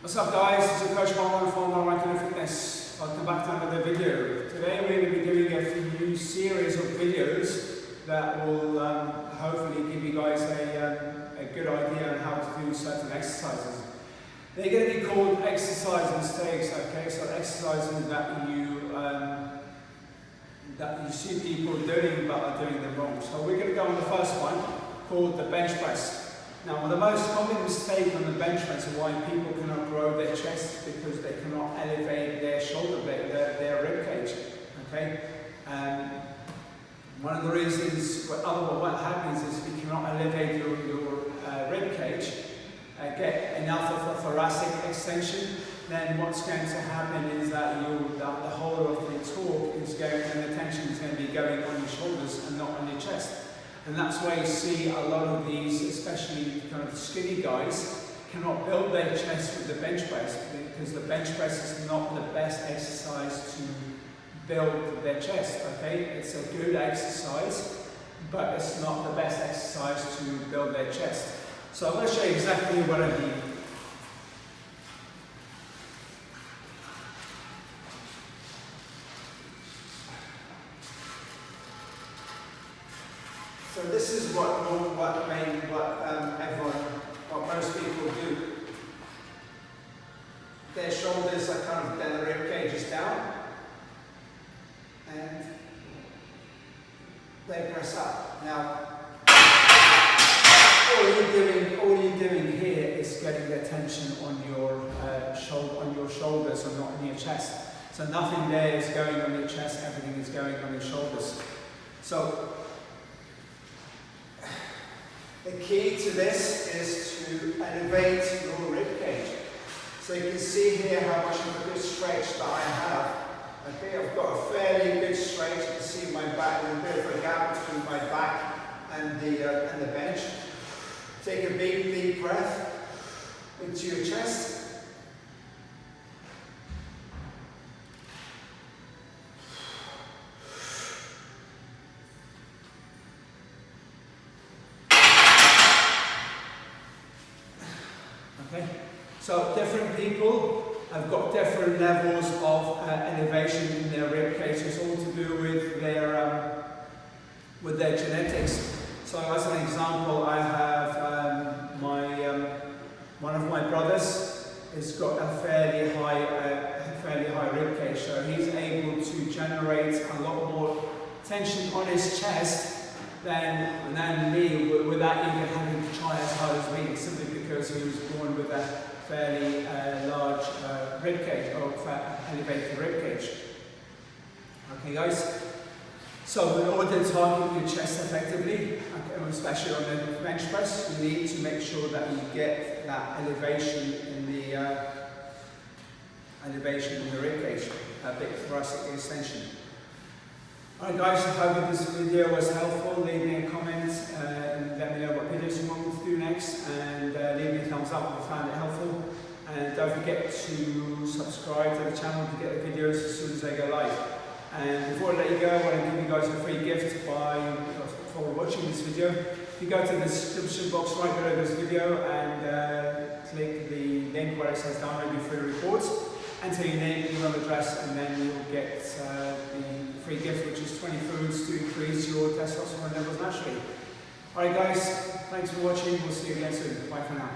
What's up guys, it's your coach Marwan from Marwan Killu Fitness. Welcome back to another video. Today we're going to be doing a new series of videos that will hopefully give you guys a good idea on how to do certain exercises. They're going to be called exercise mistakes, okay? So exercises that you see people doing but are doing them wrong. So we're going to go on the first one called the bench press. Now, the most common mistake on the bench press is why people cannot grow their chest because they cannot elevate their shoulder blade, their rib cage. Okay, one of the reasons what happens is if you cannot elevate your rib cage, get enough of a thoracic extension, then what's going to happen is that the whole of the torque is going and the tension is going to be going on your shoulders and not on your chest. And that's why you see a lot of these, especially kind of skinny guys, cannot build their chest with the bench press because the bench press is not the best exercise to build their chest, okay? It's a good exercise, but it's not the best exercise to build their chest. So I'm going to show you exactly what I mean. So this is what most people do. Their shoulders are kind of, then the rib cage is down, and they press up. Now, all you're doing here is getting the tension on your shoulders and not on your chest. So nothing there is going on your chest, everything is going on your shoulders. So the key to this is to elevate your rib cage. So you can see here how much of a good stretch that I have. Okay, I've got a fairly good stretch. You can see my back, there's a bit of a gap between my back and the bench. Take a big, deep breath into your chest. Okay, so different people have got different levels of elevation in their rib cage. It's all to do with their genetics. So as an example, I have one of my brothers has got a fairly high rib cage, so he's able to generate a lot more tension on his chest than me, without even having to try as hard as me, simply because he was born with a fairly large rib cage, or elevated rib cage. Okay guys, so in order to target your chest effectively, especially on the bench press, you need to make sure that you get that elevation in the rib cage, a big thoracic extension. Alright guys, I hope this video was helpful. Leave me a comment and let me know what videos you want me to do next, and leave me a thumbs up if you found it helpful. And don't forget to subscribe to the channel to get the videos as soon as they go live. And before I let you go, I want to give you guys a free gift for watching this video. If you go to the description box right below this video and click the link where it says download your free reports, enter your name, email address, and then you'll get the free gift, which is 20 foods to increase your testosterone levels naturally. Alright guys, thanks for watching. We'll see you again soon. Bye for now.